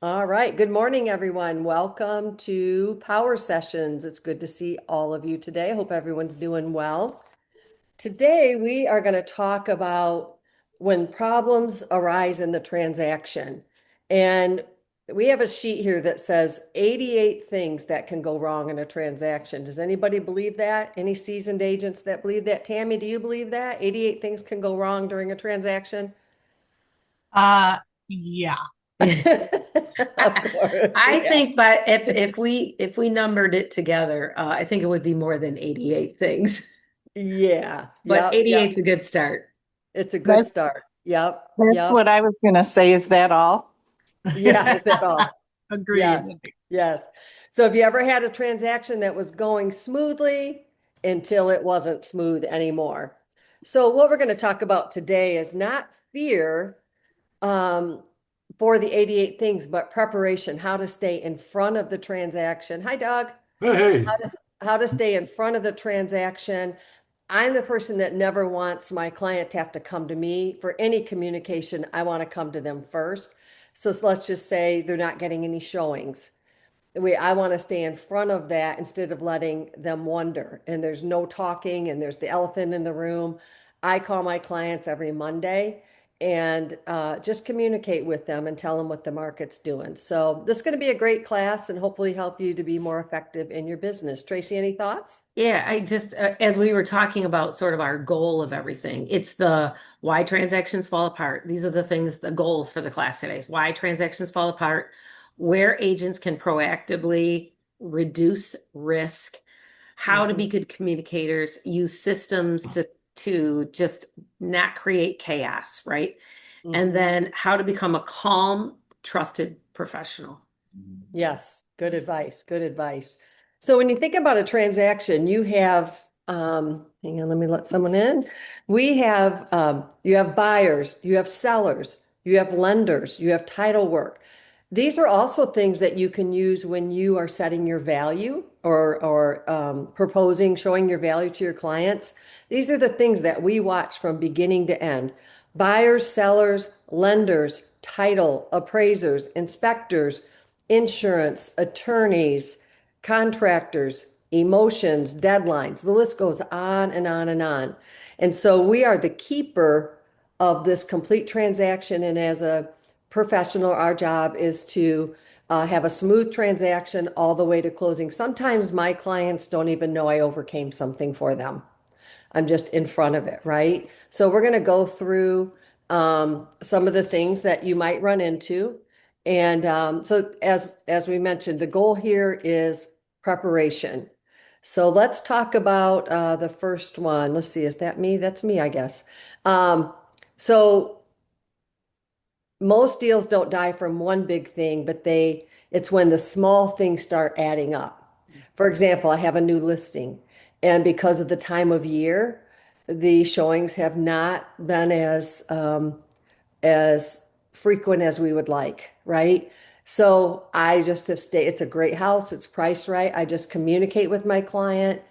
All right. Good morning, everyone. Welcome to Power Sessions. It's good to see all of you today. Hope everyone's doing well. Today, we are going to talk about when problems arise in the transaction. And we have a sheet here that says 88 things that can go wrong in a transaction. Does anybody believe that? Any seasoned agents that believe that? Tammy, do you believe that? 88 things can go wrong during a transaction? Uh, yeah. Of course. I Yeah. think, but if we numbered it together, I think it would be more than 88 things. Yeah. But Yep. Yep. 88's a good start. It's a good That, start. Yep. that's Yep. what I was going to say. Is that all? Yeah. Is that all? Yes. Agreed. Yes. So have you ever had a transaction that was going smoothly until it wasn't smooth anymore? So what we're going to talk about today is not fear um, for the 88 things, but preparation, how to stay in front of the transaction. Hi, Doug. Hey, hey. How to stay in front of the transaction. I'm the person that never wants my client to have to come to me for any communication. I want to come to them first. So let's just say they're not getting any showings. I want to stay in front of that instead of letting them wonder. And there's no talking and there's the elephant in the room. I call my clients every Monday and just communicate with them and tell them what the market's doing. So this is going to be a great class and hopefully help you to be more effective in your business. Tracy, any thoughts? Yeah, I just, as we were talking about sort of our goal of everything, it's the why transactions fall apart. These are the things, the goals for the class today is why transactions fall apart, where agents can proactively reduce risk, how to be Mhm. good communicators, use systems to just not create chaos, right? And Mhm. then how to become a calm, trusted professional. Yes, good advice. Good advice. So when you think about a transaction, you have, hang on, let me let someone in. You have buyers, you have sellers, you have lenders, you have title work. These are also things that you can use when you are setting your value or proposing, showing your value to your clients. These are the things that we watch from beginning to end. Buyers, sellers, lenders, title, appraisers, inspectors, insurance, attorneys, contractors, emotions, deadlines. The list goes on and on and on. And so we are the keeper of this complete transaction. And as a professional, our job is to have a smooth transaction all the way to closing. Sometimes my clients don't even know I overcame something for them. I'm just in front of it, right? So we're going to go through some of the things that you might run into. And so as we mentioned, the goal here is preparation. So let's talk about the first one. Let's see, is that me? That's me, I guess. So most deals don't die from one big thing, but it's when the small things start adding up. For example, I have a new listing, and because of the time of year, the showings have not been as frequent as we would like, right? So I just have stayed, it's a great house, it's priced right. I just communicate with my client,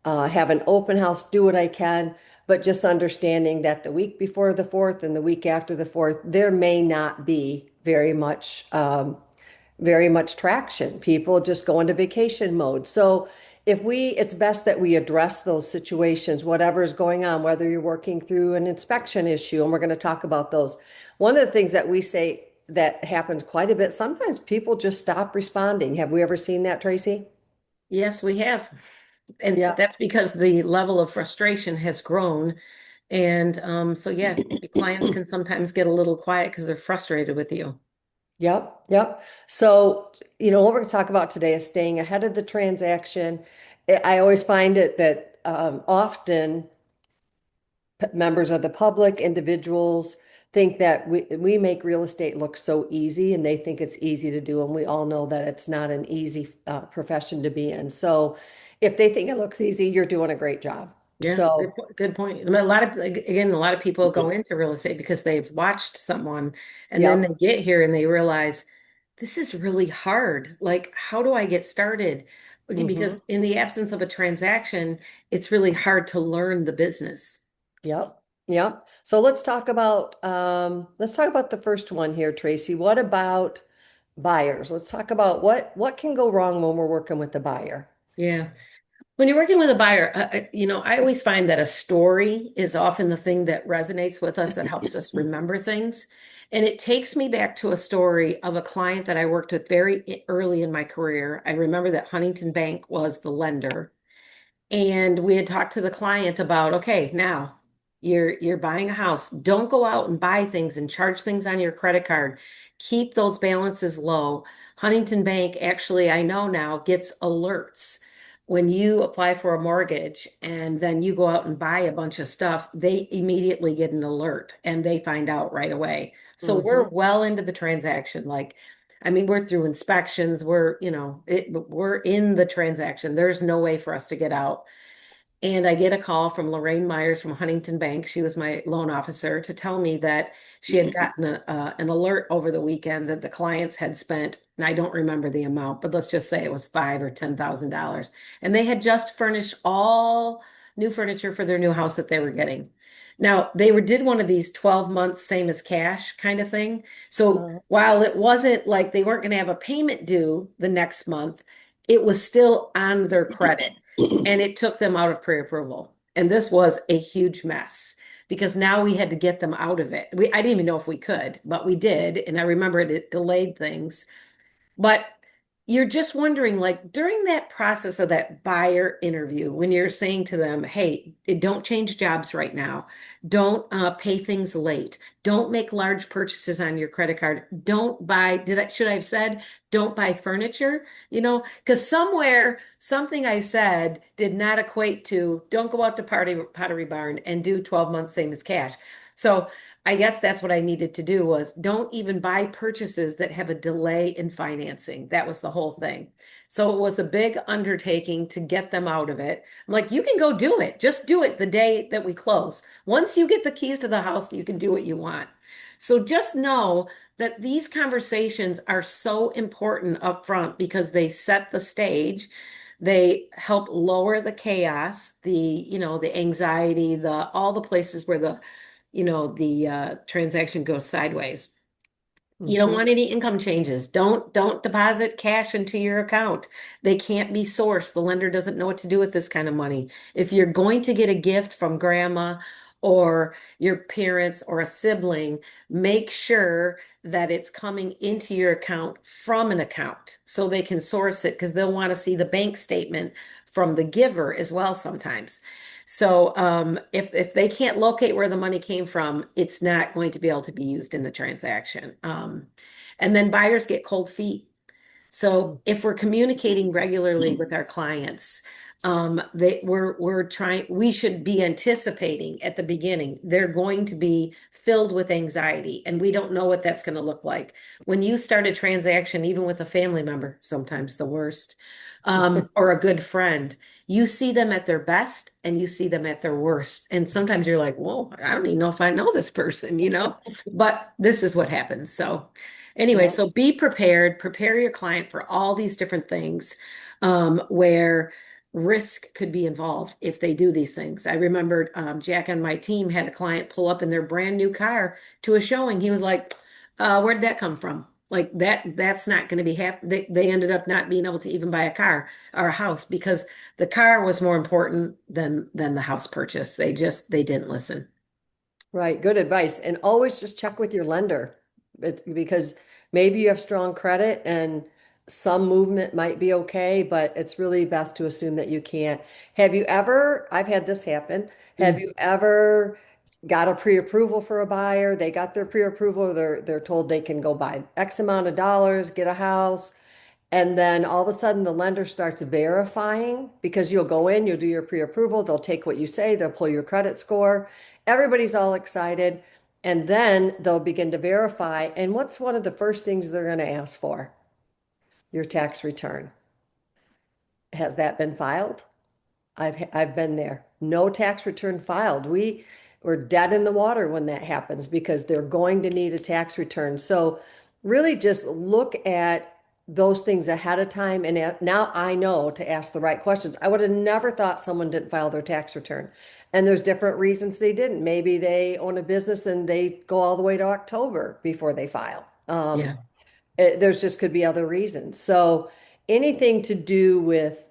have an open house, do what I can, but just understanding that the week before the 4th and the week after the 4th, there may not be very much traction. People just go into vacation mode. So it's best that we address those situations, whatever's going on, whether you're working through an inspection issue, and we're going to talk about those. One of the things that we say that happens quite a bit, sometimes people just stop responding. Have we ever seen that, Tracy? Yes, we have. And Yeah. that's because the level of frustration has grown. And so, yeah, the clients can sometimes get a little quiet because they're frustrated with you. Yep, yep. So, what we're going to talk about today is staying ahead of the transaction. I always find it that often members of the public, individuals think that we make real estate look so easy and they think it's easy to do. And we all know that it's not an easy profession to be in. So if they think it looks easy, you're doing a great job. Yeah, So, good point. I mean, a lot of, again, a lot of people go into real estate because they've watched someone and then they yep. get here and they realize this is really hard. Like, how do I get started? Hmm. Because in the absence of a transaction, it's really hard to learn the business. Yep. Yep. So let's talk about the first one here, Tracy. What about buyers. Let's talk about what can go wrong when we're working with the buyer. Yeah. When you're working with a buyer, I always find that a story is often the thing that resonates with us, that helps us remember things. And it takes me back to a story of a client that I worked with very early in my career. I remember that Huntington Bank was the lender. And we had talked to the client about, okay, now you're buying a house. Don't go out and buy things and charge things on your credit card. Keep those balances low. Huntington Bank actually, I know now, gets alerts. When you apply for a mortgage and then you go out and buy a bunch of stuff, they immediately get an alert and they find out right away. So we're Hmm. well into the transaction. Like, I mean, we're through inspections. We're in the transaction. There's no way for us to get out. And I get a call from Lorraine Myers from Huntington Bank. She was my loan officer to tell me that she had gotten an alert over the weekend that the clients had spent, and I don't remember the amount, but let's just say it was five or $10,000. And they had just furnished all new furniture for their new house that they were getting. Now, did one of these 12 months, same as cash kind of thing. So while it wasn't like they weren't going to have a payment due the next month, it was still on their credit and it took them out of pre-approval. And this was a huge mess because now we had to get them out of it. I didn't even know if we could, but we did. And I remember it delayed things. But you're just wondering, like during that process of that buyer interview, when you're saying to them, hey, don't change jobs right now. Don't pay things late. Don't make large purchases on your credit card. Don't buy, should I have said, don't buy furniture? Because somewhere something I said did not equate to don't go out to Pottery Barn and do 12 months same as cash. So I guess that's what I needed to do was don't even buy purchases that have a delay in financing. That was the whole thing. So it was a big undertaking to get them out of it. I'm like, you can go do it. Just do it the day that we close. Once you get the keys to the house, you can do what you want. So just know that these conversations are so important up front because they set the stage. They help lower the chaos, the anxiety, all the places where the transaction goes sideways. You don't Hmm. want any income changes. Don't deposit cash into your account. They can't be sourced. The lender doesn't know what to do with this kind of money. If you're going to get a gift from grandma or your parents or a sibling, make sure that it's coming into your account from an account so they can source it because they'll want to see the bank statement from the giver as well sometimes. So if they can't locate where the money came from, it's not going to be able to be used in the transaction. And then buyers get cold feet. So if we're communicating regularly with our clients, we should be anticipating at the beginning, they're going to be filled with anxiety, and we don't know what that's going to look like. When you start a transaction, even with a family member, sometimes the worst, or a good friend, you see them at their best and you see them at their worst. And sometimes you're like, whoa, I don't even know if I know this person. But this is what happens. So anyway, Yeah. so be prepared, prepare your client for all these different things where risk could be involved if they do these things. I remembered Jack on my team had a client pull up in their brand new car to a showing. He was like, where did that come from? Like that's not going to be They ended up not being able to even buy a car or a house because the car was more important than the house purchase. They didn't listen. Right, good advice. And always just check with your lender. Because maybe you have strong credit and some movement might be okay, but it's really best to assume that you can't. I've had this happen. Have Mm. you ever got a pre-approval for a buyer? They got their pre-approval, they're told they can go buy X amount of dollars, get a house. And then all of a sudden, the lender starts verifying because you'll go in, you'll do your pre-approval, they'll take what you say, they'll pull your credit score. Everybody's all excited. And then they'll begin to verify. And what's one of the first things they're going to ask for? Your tax return. Has that been filed? I've been there. No tax return filed. We're dead in the water when that happens because they're going to need a tax return. So really just look at those things ahead of time. And now I know to ask the right questions. I would have never thought someone didn't file their tax return. And there's different reasons they didn't. Maybe they own a business and they go all the way to October before they file. Yeah. There's just could be other reasons. So anything to do with,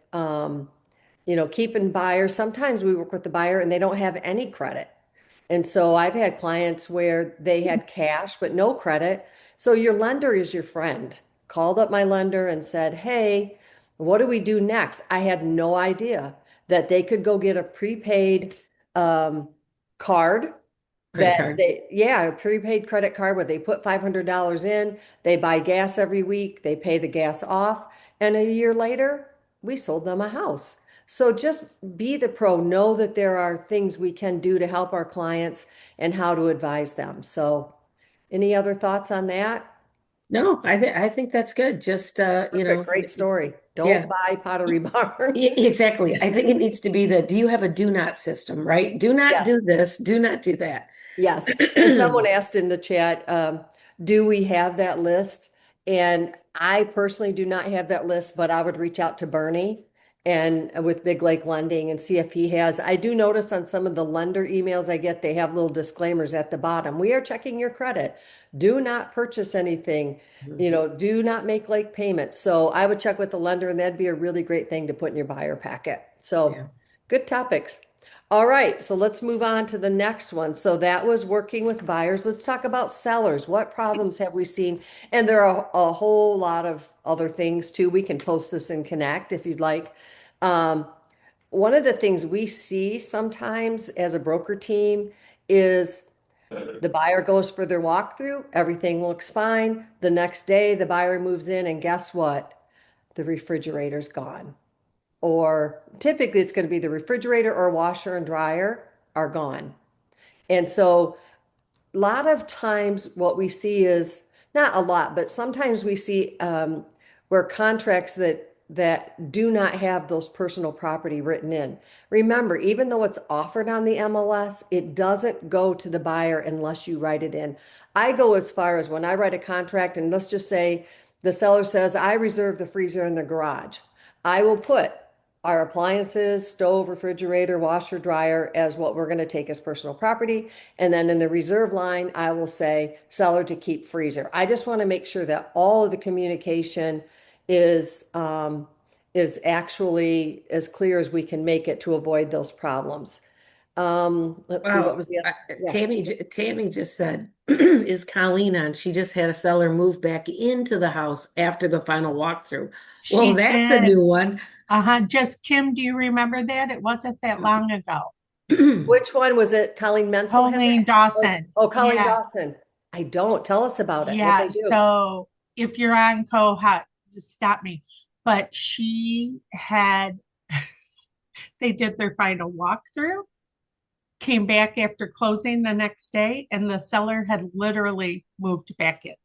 keeping buyers, sometimes we work with the buyer and they don't have any credit. And so I've had clients where they had cash but no credit. So your lender is your friend. Called up my lender and said, "Hey, what do we do next?" I had no idea that they could go get a prepaid um, card Credit that card. yeah, a prepaid credit card where they put $500 in, they buy gas every week, they pay the gas off, and a year later, we sold them a house. So just be the pro, know that there are things we can do to help our clients and how to advise them. So, any other thoughts on that? No, I think that's good. Just Perfect, great story. Don't yeah. buy Pottery Barn. Exactly. I think it needs to be the do you have a do not system, right? Do not Yes. do this, do not do that. Yes. And someone asked in the chat, do we have that list? And I personally do not have that list, but I would reach out to Bernie and with Big Lake Lending and see if he has. I do notice on some of the lender emails I get, they have little disclaimers at the bottom. We are checking your credit. Do not purchase anything. Do not make late payments. So I would check with the lender, and that'd be a really great thing to put in your buyer packet. So Yeah. good topics. All right, so let's move on to the next one. So that was working with buyers. Let's talk about sellers. What problems have we seen? And there are a whole lot of other things too. We can post this in Connect if you'd like. Um, One of the things we see sometimes as a broker team is the buyer goes for their walkthrough, everything looks fine. The next day, the buyer moves in, and guess what? The refrigerator's gone. Or typically, it's going to be the refrigerator or washer and dryer are gone. And so a lot of times what we see is not a lot, but sometimes we see where contracts that do not have those personal property written in. Remember, even though it's offered on the MLS, it doesn't go to the buyer unless you write it in. I go as far as when I write a contract, and let's just say the seller says, "I reserve the freezer in the garage." I will put our appliances, stove, refrigerator, washer, dryer as what we're going to take as personal property. And then in the reserve line, I will say seller to keep freezer. I just want to make sure that all of the communication is is actually as clear as we can make it to avoid those problems. Let's see, what Wow. was the other? Yeah. Tammy just said, is Colleen on? She just had a seller move back into the house after the final walkthrough. Well, She that's a did. new one. Just Kim, do you remember that? It wasn't that long ago. Which one was it? Colleen Menzel had Colleen that? Dawson. Oh, Colleen Yeah. Dawson. I don't. Tell us about it. What Yeah. they do. So if you're on Kohat, just stop me. But she had, they did their final walkthrough, came back after closing the next day, and the seller had literally moved back in.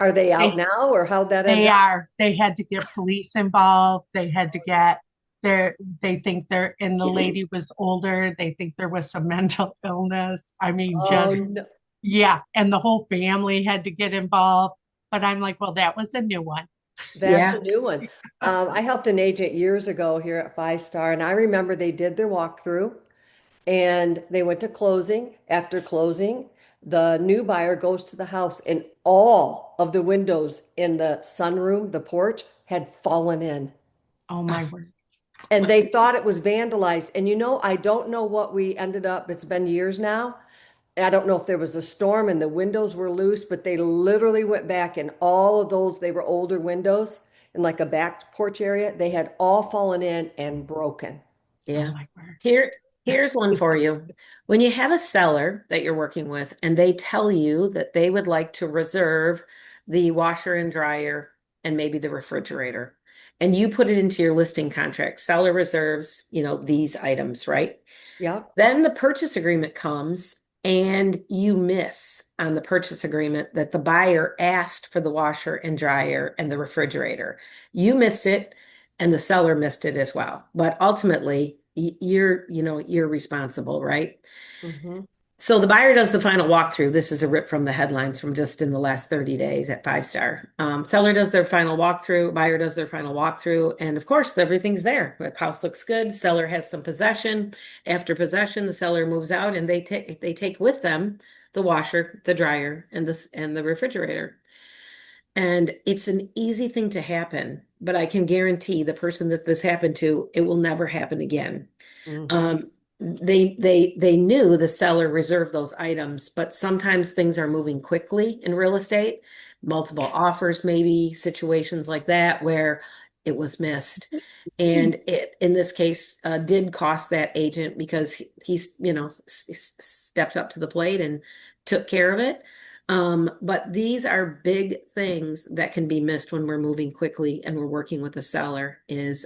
Are they out They now, or how'd that end They up? are. They had to get police involved. They had to get their, they think they're, and the lady was older. They think there was some mental illness. I mean, Oh, just, no. yeah. And the whole family had to get involved. But I'm like, well, that was a new one. That's a Yeah. new one. I helped an agent years ago here at Five Star, and I remember they did their walkthrough and they went to closing. After closing, the new buyer goes to the house, and all of the windows in the sunroom, the porch, had fallen in. Oh, my word. And they thought it was vandalized. And I don't know what we ended up, it's been years now. I don't know if there was a storm and the windows were loose, but they literally went back, and all of those, they were older windows in like a back porch area. They had all fallen in and broken. Oh, Yeah. my word. Here's one for you. When you have a seller that you're working with and they tell you that they would like to reserve the washer and dryer and maybe the refrigerator, and you put it into your listing contract, seller reserves, these items, right? Yep. Then the purchase agreement comes and you miss on the purchase agreement that the buyer asked for the washer and dryer and the refrigerator. You missed it and the seller missed it as well. But ultimately, you're responsible, right? Hmm. So the buyer does the final walkthrough. This is a rip from the headlines from just in the last 30 days at Five Star. Seller does their final walkthrough, buyer does their final walkthrough, and of course, everything's there. The house looks good. Seller has some possession. After possession, the seller moves out, and they take with them the washer, the dryer, and the refrigerator. And it's an easy thing to happen, but I can guarantee the person that this happened to, it will never happen again. Mhm. Um, they knew the seller reserved those items, but sometimes things are moving quickly in real estate, multiple offers, maybe situations like that where it was missed. And it, in this case, did cost that agent because he's, stepped up to the plate and took care of it. But these are big things that can be missed when we're moving quickly and we're working with the seller is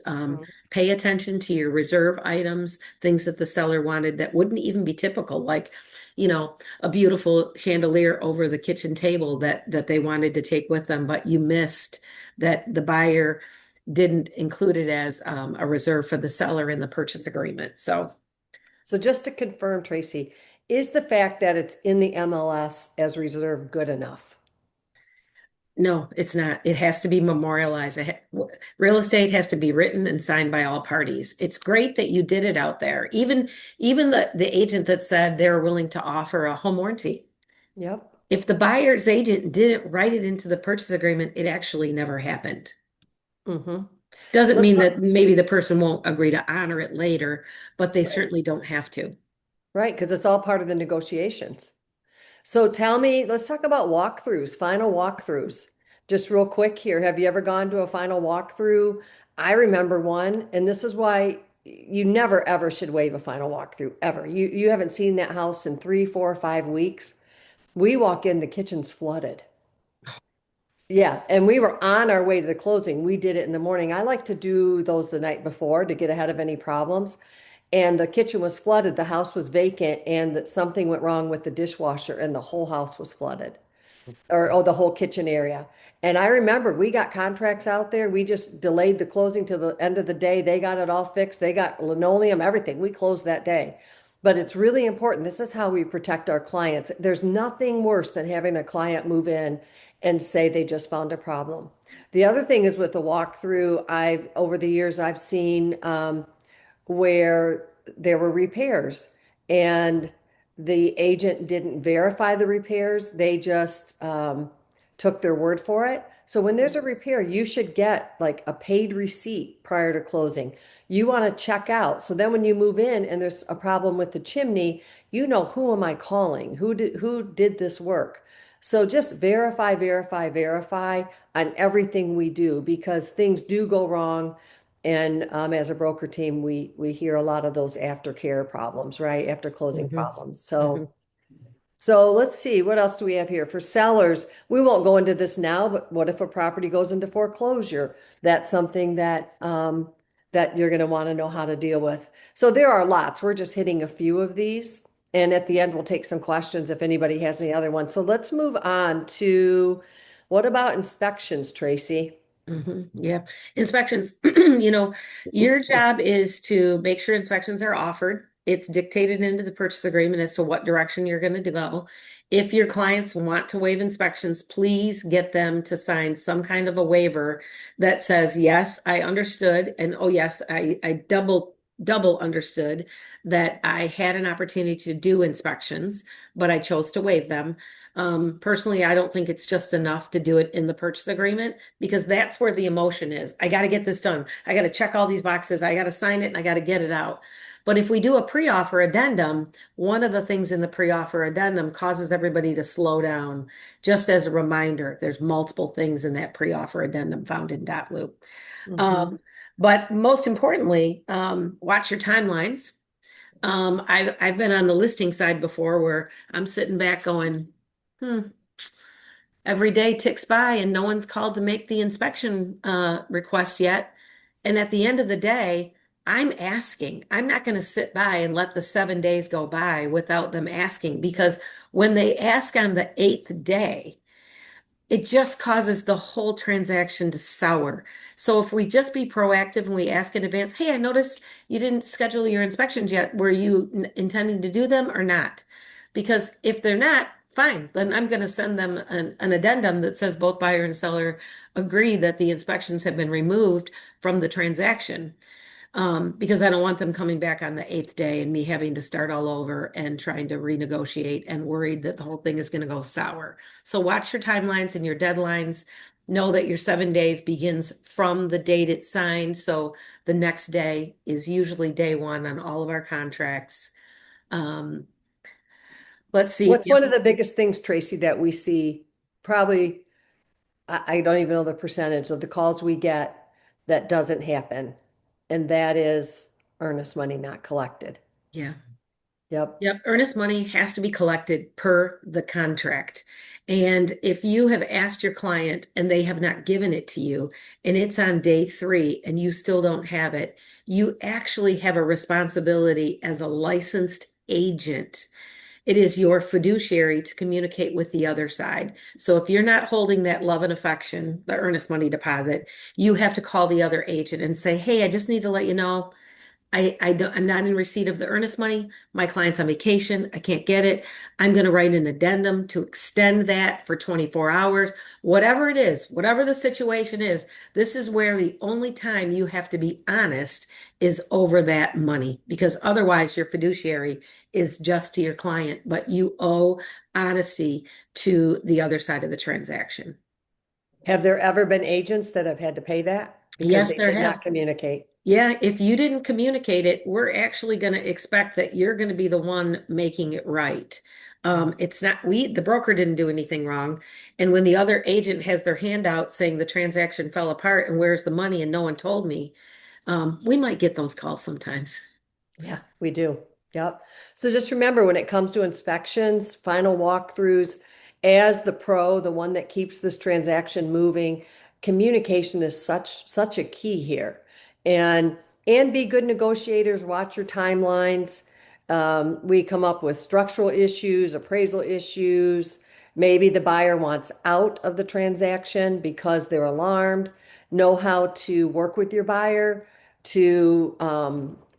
pay attention to your reserve items, things that the seller wanted that wouldn't even be typical, like, a beautiful chandelier over the kitchen table that they wanted to take with them, but you missed that the buyer didn't include it as a reserve for the seller in the purchase agreement. So So just to confirm, Tracy, is the fact that it's in the MLS as reserve good enough? no, it's not. It has to be memorialized. Real estate has to be written and signed by all parties. It's great that you did it out there. Even the agent that said they were willing to offer a home warranty. Yep. If the buyer's agent didn't write it into the purchase agreement, it actually never happened. Mm-hmm. Doesn't Let's mean talk, that maybe the person won't agree to honor it later, but they right, certainly don't have to. right, because it's all part of the negotiations. So tell me, let's talk about walkthroughs, final walkthroughs. Just real quick here, have you ever gone to a final walkthrough? I remember one, and this is why you never ever should waive a final walkthrough ever. You haven't seen that house in 3, 4, 5 weeks. We walk in, the kitchen's flooded. Yeah, and we were on our way to the closing. We did it in the morning. I like to do those the night before to get ahead of any problems. And the kitchen was flooded, the house was vacant, and that something went wrong with the dishwasher, and the whole house was flooded or oh, the whole kitchen area. And I remember we got contracts out there. We just delayed the closing to the end of the day. They got it all fixed. They got linoleum, everything. We closed that day. But it's really important. This is how we protect our clients. There's nothing worse than having a client move in and say they just found a problem. The other thing is with the walkthrough, over the years, I've seen where there were repairs and the agent didn't verify the repairs. They just took their word for it. So when there's a repair, you should get like a paid receipt prior to closing. You want to check out. So then when you move in and there's a problem with the chimney, you know, who am I calling? Who did this work? So just verify, verify, verify on everything we do because things do go wrong. And as a broker team, we hear a lot of those aftercare problems, right? After closing Mhm, problems. So mhm. so let's see, what else do we have here? For sellers, we won't go into this now, but what if a property goes into foreclosure? That's something that you're going to want to know how to deal with. So there are lots. We're just hitting a few of these. And at the end, we'll take some questions if anybody has any other ones. So let's move on to what about inspections, Tracy? Yeah. Inspections, your job is to make sure inspections are offered. It's dictated into the purchase agreement as to what direction you're going to go. If your clients want to waive inspections, please get them to sign some kind of a waiver that says, yes, I understood. And oh, yes, I double understood that I had an opportunity to do inspections, but I chose to waive them. Personally, I don't think it's just enough to do it in the purchase agreement because that's where the emotion is. I got to get this done. I got to check all these boxes. I got to sign it and I got to get it out. But if we do a pre-offer addendum, one of the things in the pre-offer addendum causes everybody to slow down. Just as a reminder, there's multiple things in that pre-offer addendum found in dot loop. Mhm. Um, but most importantly, watch your timelines. I've been on the listing side before where I'm sitting back going, hmm, every day ticks by and no one's called to make the inspection request yet. And at the end of the day, I'm asking. I'm not going to sit by and let the 7 days go by without them asking because when they ask on the eighth day, it just causes the whole transaction to sour. So if we just be proactive and we ask in advance, hey, I noticed you didn't schedule your inspections yet. Were you intending to do them or not? Because if they're not, fine, then I'm going to send them an addendum that says both buyer and seller agree that the inspections have been removed from the transaction. Because I don't want them coming back on the eighth day and me having to start all over and trying to renegotiate and worried that the whole thing is going to go sour. So watch your timelines and your deadlines. know that your 7 days begins from the date it's signed. So the next day is usually day one on all of our contracts. Um, let's see if What's you one of the biggest things, Tracy, that we see? Probably, I don't even know the percentage of the calls we get that doesn't happen. And that is earnest money not collected. yeah. Yep. Yep, earnest money has to be collected per the contract. And if you have asked your client and they have not given it to you, and it's on day 3 and you still don't have it, you actually have a responsibility as a licensed agent. It is your fiduciary to communicate with the other side. So if you're not holding that love and affection, the earnest money deposit, you have to call the other agent and say, hey, I just need to let you know I'm not in receipt of the earnest money. My client's on vacation. I can't get it. I'm going to write an addendum to extend that for 24 hours. Whatever it is, whatever the situation is, this is where the only time you have to be honest is over that money, because otherwise your fiduciary is just to your client, but you owe honesty to the other side of the transaction. Have there ever been agents that have had to pay that because Yes, they there did have. not communicate? Yeah, if you didn't communicate it, we're actually going to expect that you're going to be the one making it right. It's not the broker didn't do anything wrong. And when the other agent has their hand out saying the transaction fell apart and where's the money and no one told me, we might get those calls sometimes. Yeah, we do. Yep. So just remember when it comes to inspections, final walkthroughs, as the pro, the one that keeps this transaction moving, communication is such a key here. And and be good negotiators, watch your timelines. We come up with structural issues, appraisal issues. Maybe the buyer wants out of the transaction because they're alarmed. Know how to work with your buyer to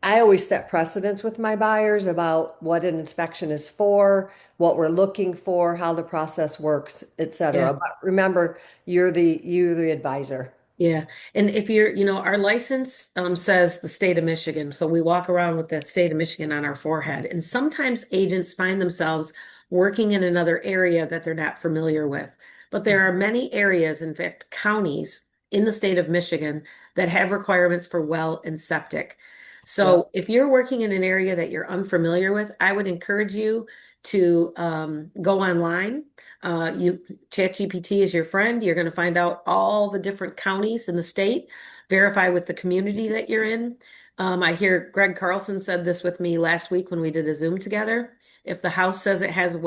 I always set precedents with my buyers about what an inspection is for, what we're looking for, how the process works, et Yeah. cetera. But remember, you're the advisor. Yeah. And if our license says the state of Michigan. So we walk around with the state of Michigan on our forehead. And sometimes agents find themselves working in another area that they're not familiar with. But there are many areas, in fact, counties in the state of Michigan that have requirements for well and septic. Yep. So if you're working in an area that you're unfamiliar with, I would encourage you to go online. You ChatGPT is your friend. You're going to find out all the different counties in the state, verify with the community that you're in. I hear Greg Carlson said this with me last week when we did a Zoom together. If the house says it has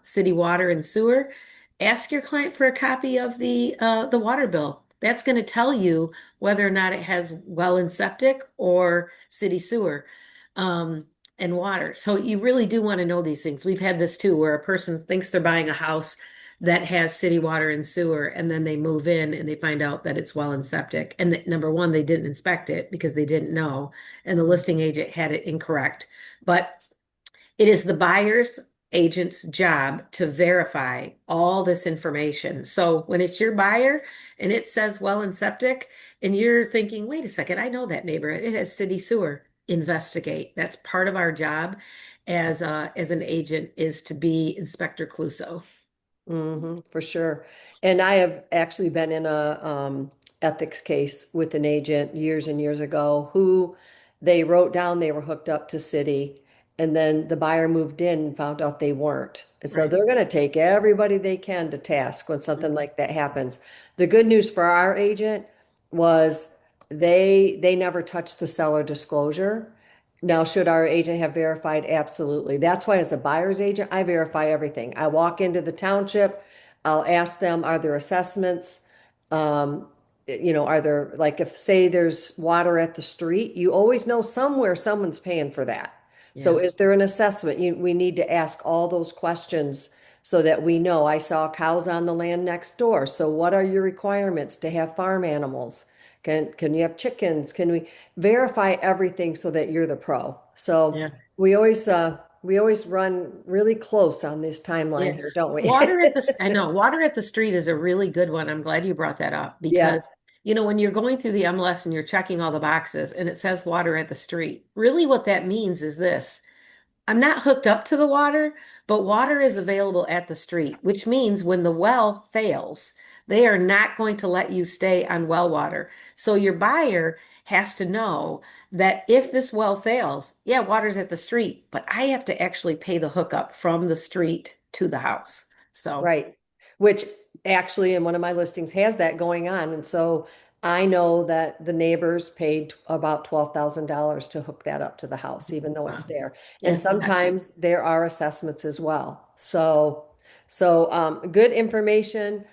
city water and sewer, ask your client for a copy of the water bill. That's going to tell you whether or not it has well and septic or city sewer. And water. So you really do want to know these things. We've had this too, where a person thinks they're buying a house that has city water and sewer, and then they move in and they find out that it's well and septic. And that number one, they didn't inspect it because they didn't know, and the listing agent had it incorrect. But it is the buyer's agent's job to verify all this information. So when it's your buyer and it says well and septic, and you're thinking, wait a second, I know that neighborhood, it has city sewer. Investigate. That's part of our job as an agent is to be Inspector Clouseau. For sure. And I have actually been in a ethics case with an agent years and years ago who they wrote down they were hooked up to city, and then the buyer moved in and found out they weren't. And so Right. they're going to take everybody they can to task when something like that happens. The good news for our agent was they never touched the seller disclosure. Now, should our agent have verified? Absolutely. That's why, as a buyer's agent, I verify everything. I walk into the township, I'll ask them, are there assessments? Um, are there, like, if say there's water at the street, you always know somewhere someone's paying for that. So Yeah. is there an assessment? We need to ask all those questions so that we know. I saw cows on the land next door. So what are your requirements to have farm animals? Can you have chickens? Can we verify everything so that you're the pro? So Yeah. we always run really close on this Yeah. timeline here, don't we? I know, water at the street is a really good one. I'm glad you brought that up Yeah. because, when you're going through the MLS and you're checking all the boxes and it says water at the street, really what that means is this. I'm not hooked up to the water, but water is available at the street, which means when the well fails, They are not going to let you stay on well water. So your buyer has to know that if this well fails, yeah, water's at the street, but I have to actually pay the hookup from the street to the house. So, Right. Which actually in one of my listings has that going on. And so I know that the neighbors paid about $12,000 to hook that up to the house, even though it's there. And yeah, not cheap. sometimes there are assessments as well. So good information.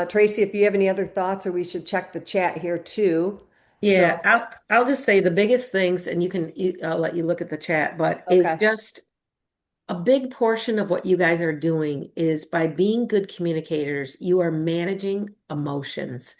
Tracy, if you have any other thoughts, or we should check the chat here too. Yeah, So, I'll just say the biggest things, and I'll let you look at the chat, but is okay. just a big portion of what you guys are doing is by being good communicators, you are managing emotions.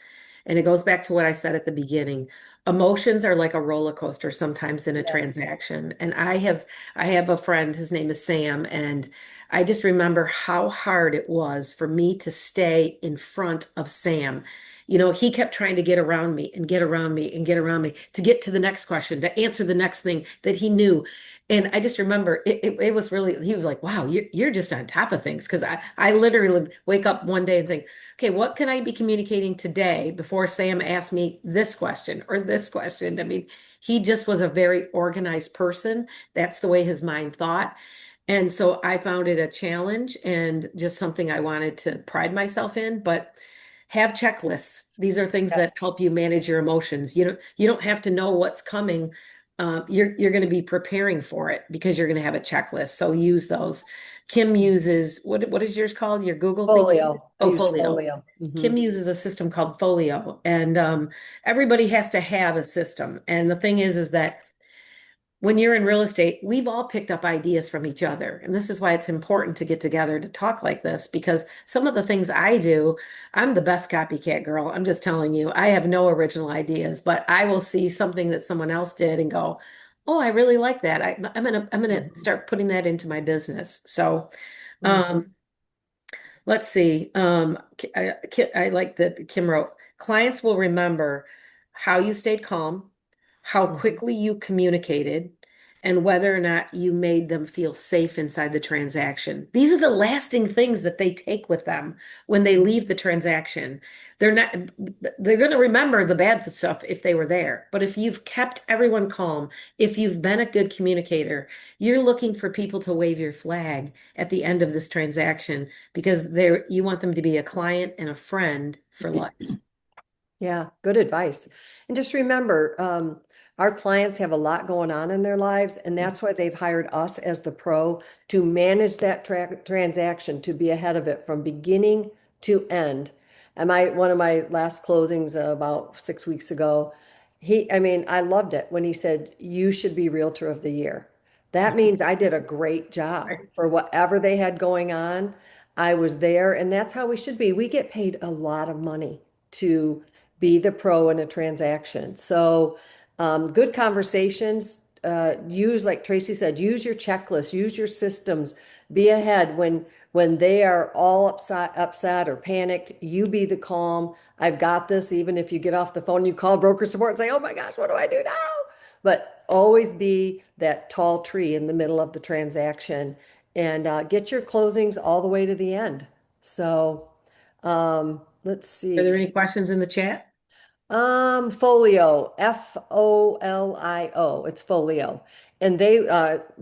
And it goes back to what I said at the beginning. Emotions are like a roller coaster sometimes in a Yes. transaction. And I have a friend, his name is Sam, and I just remember how hard it was for me to stay in front of Sam. He kept trying to get around me and get around me and get around me to get to the next question, to answer the next thing that he knew. And I just remember it was really, he was like, wow, you're just on top of things. Because I literally wake up one day and think, okay, what can I be communicating today before Sam asks me this question or this question? I mean, he just was a very organized person. That's the way his mind thought. And so I found it a challenge and just something I wanted to pride myself in. But have checklists. These are things that Yes. help you manage your emotions. You don't have to know what's coming. You're going to be preparing for it because you're going to have a checklist. So use those. Kim uses what is yours called? Your Google thing? Folio. I Oh, use Folio. folio. Hmm. Kim uses a system called Folio, and everybody has to have a system. And the thing is that when you're in real estate, we've all picked up ideas from each other. And this is why it's important to get together to talk like this, because some of the things I do, I'm the best copycat girl. I'm just telling you, I have no original ideas, but I will see something that someone else did and go, oh, I really like that. I'm gonna start putting that into my business. So, Hmm. um, let's see. I like that Kim wrote, clients will remember how you stayed calm, how Hmm. quickly you communicated, and whether or not you made them feel safe inside the transaction. These are the lasting things that they take with them when they leave the transaction. They're not, they're going to remember the bad stuff if they were there. But if you've kept everyone calm, if you've been a good communicator, you're looking for people to wave your flag at the end of this transaction because you want them to be a client and a friend for life. Yeah, good advice. And just remember, our clients have a lot going on in their lives, and that's why they've hired us as the pro to manage that transaction, to be ahead of it from beginning to end. And one of my last closings about 6 weeks ago, I mean, I loved it when he said, "You should be Realtor of the Year." That means I did a great job for whatever they had going on. I was there, and that's how we should be. We get paid a lot of money to be the pro in a transaction. So, good conversations. Use, like Tracy said, use your checklist, use your systems. Be ahead when they are all upset or panicked. You be the calm. I've got this. Even if you get off the phone, you call broker support and say, "Oh my gosh, what do I do now?" But always be that tall tree in the middle of the transaction and get your closings all the way to the end. So, let's Are there see. any questions in the chat? Folio, Folio. It's Folio. And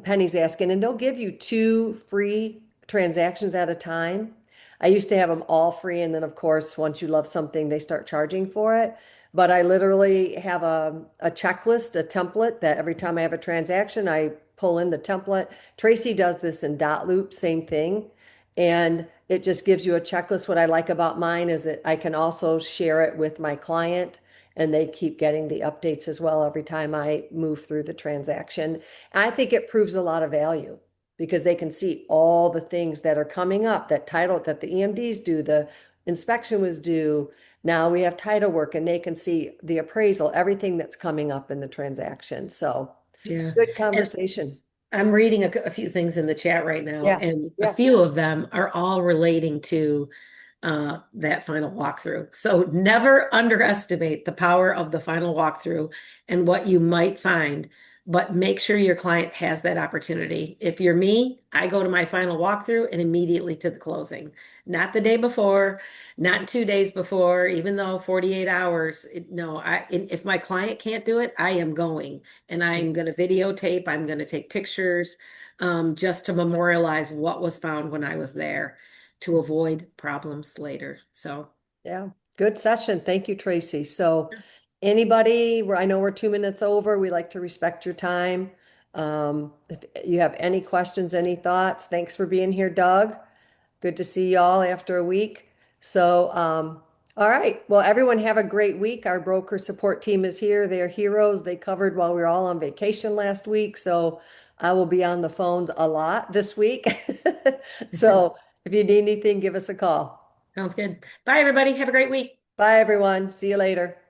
Penny's asking, and they'll give you two free transactions at a time. I used to have them all free. And then, of course, once you love something, they start charging for it. But I literally have a checklist, a template that every time I have a transaction, I pull in the template. Tracy does this in dot loop, same thing. And it just gives you a checklist. What I like about mine is that I can also share it with my client and they keep getting the updates as well every time I move through the transaction. And I think it proves a lot of value because they can see all the things that are coming up, that title that the EMDs do, the inspection was due. Now we have title work and they can see the appraisal, everything that's coming up in the transaction. So Yeah. good And conversation. I'm reading a few things in the chat right now, Yeah. and a Yeah. few of them are all relating to that final walkthrough. So never underestimate the power of the final walkthrough and what you might find. but make sure your client has that opportunity. If you're me, I go to my final walkthrough and immediately to the closing, not the day before, not 2 days before, even though 48 hours. No, if my client can't do it, I am going and I'm going to videotape, I'm going to take pictures, just to memorialize what was found when I was there to avoid problems later. So, Yeah, good session. Thank you, Tracy. So anybody, I know we're 2 minutes over. We like to respect your time. If you have any questions, any thoughts, thanks for being here, Doug. Good to see y'all after a week. So, all right. Well, everyone have a great week. Our broker support team is here. They're heroes. They covered while we were all on vacation last week. So I will be on the phones a lot this week. So if you need anything, give us a call. sounds good. Bye, everybody. Have a great week. Bye, everyone. See you later.